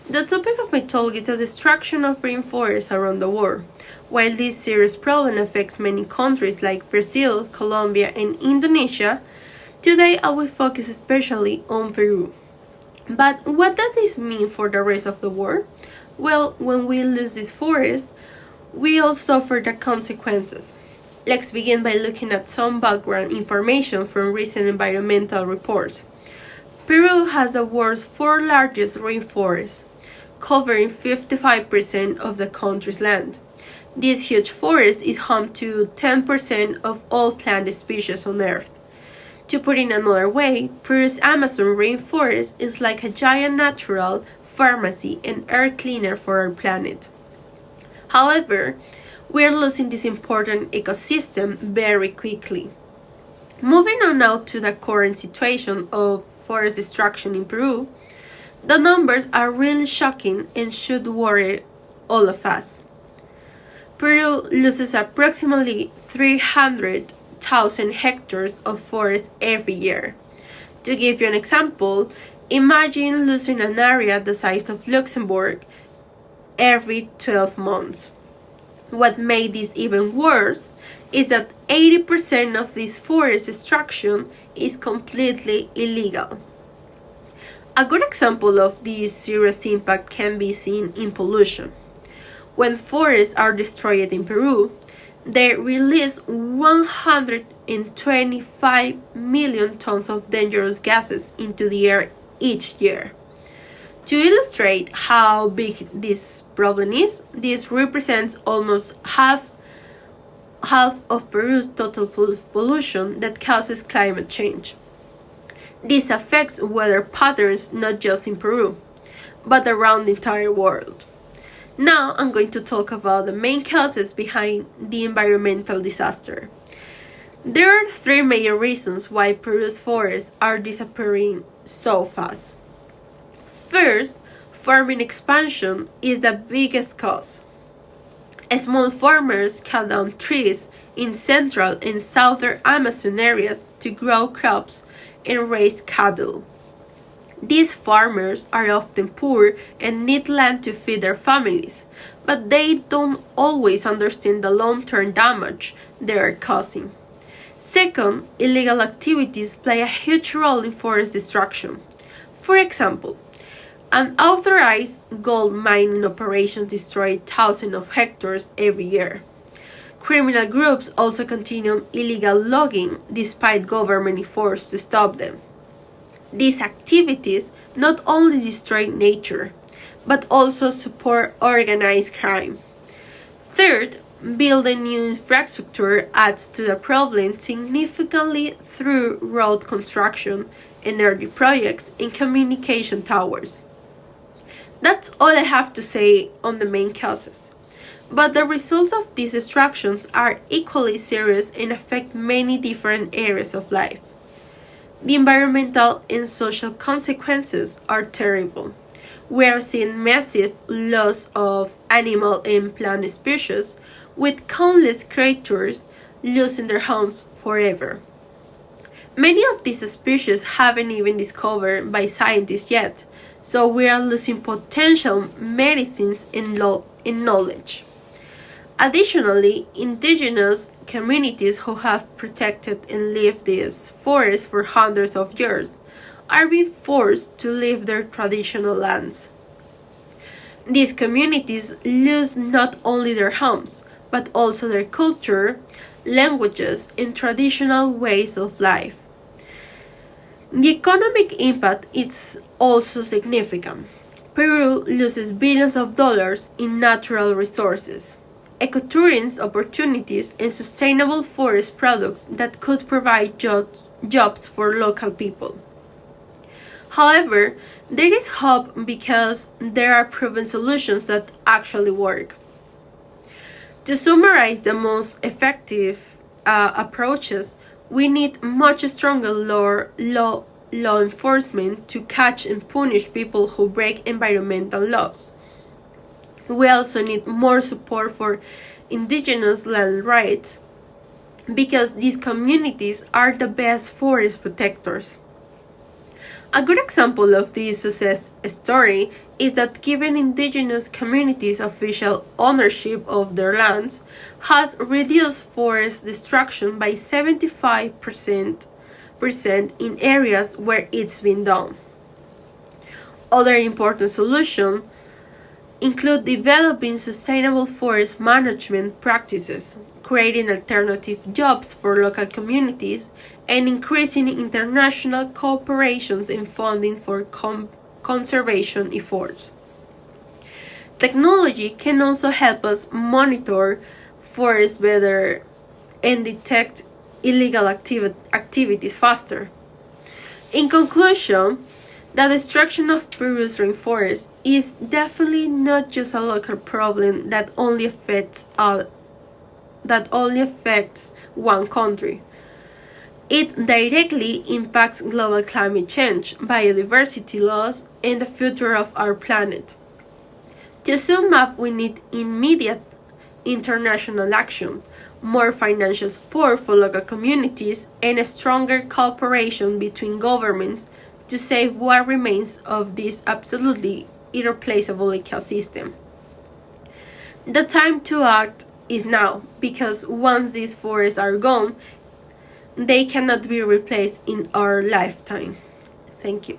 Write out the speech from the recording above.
The topic of my talk is the destruction of rainforests around the world. While this serious problem affects many countries like Brazil, Colombia, and Indonesia, today I will focus especially on Peru. But what does this mean for the rest of the world? Well, when we lose these forests, we all suffer the consequences. Let's begin by looking at some background information from recent environmental reports. Peru has the world's fourth largest rainforest, covering 55% of the country's land. This huge forest is home to 10% of all plant species on Earth. To put it another way, Peru's Amazon rainforest is like a giant natural pharmacy and air cleaner for our planet. However, we are losing this important ecosystem very quickly. Moving on now to the current situation of forest destruction in Peru, the numbers are really shocking and should worry all of us. Peru loses approximately 300,000 hectares of forest every year. To give you an example, imagine losing an area the size of Luxembourg every 12 months. What made this even worse is that 80% of this forest destruction is completely illegal. A good example of this serious impact can be seen in pollution. When forests are destroyed in Peru, they release 125 million tons of dangerous gases into the air each year. To illustrate how big this problem is, this represents almost half of Peru's total pollution that causes climate change. This affects weather patterns not just in Peru, but around the entire world. Now I'm going to talk about the main causes behind the environmental disaster. There are three major reasons why Peru's forests are disappearing so fast. First, farming expansion is the biggest cause. Small farmers cut down trees in central and southern Amazon areas to grow crops and raise cattle. These farmers are often poor and need land to feed their families, but they don't always understand the long-term damage they are causing. Second, illegal activities play a huge role in forest destruction. For example, unauthorized gold mining operations destroy thousands of hectares every year. Criminal groups also continue illegal logging despite government efforts to stop them. These activities not only destroy nature, but also support organized crime. Third, building new infrastructure adds to the problem significantly through road construction, energy projects, and communication towers. That's all I have to say on the main causes. But the results of these destructions are equally serious and affect many different areas of life. The environmental and social consequences are terrible. We are seeing massive loss of animal and plant species, with countless creatures losing their homes forever. Many of these species haven't even discovered by scientists yet, so we are losing potential medicines and knowledge. Additionally, indigenous communities who have protected and lived these forests for hundreds of years are being forced to leave their traditional lands. These communities lose not only their homes, but also their culture, languages, and traditional ways of life. The economic impact is also significant. Peru loses billions of dollars in natural resources, ecotourism opportunities, and sustainable forest products that could provide jobs for local people. However, there is hope because there are proven solutions that actually work. To summarize the most effective approaches, we need much stronger law enforcement to catch and punish people who break environmental laws. We also need more support for indigenous land rights because these communities are the best forest protectors. A good example of this success story is that giving indigenous communities official ownership of their lands has reduced forest destruction by 75% in areas where it's been done. Other important solutions include developing sustainable forest management practices, creating alternative jobs for local communities, and increasing international cooperations in funding for conservation efforts. Technology can also help us monitor forests better and detect illegal activities faster. In conclusion, the destruction of Peru's rainforest is definitely not just a local problem that only affects one country. It directly impacts global climate change, biodiversity loss, and the future of our planet. To sum up, we need immediate international action, more financial support for local communities, and a stronger cooperation between governments to save what remains of this absolutely irreplaceable ecosystem. The time to act is now, because once these forests are gone, they cannot be replaced in our lifetime. Thank you.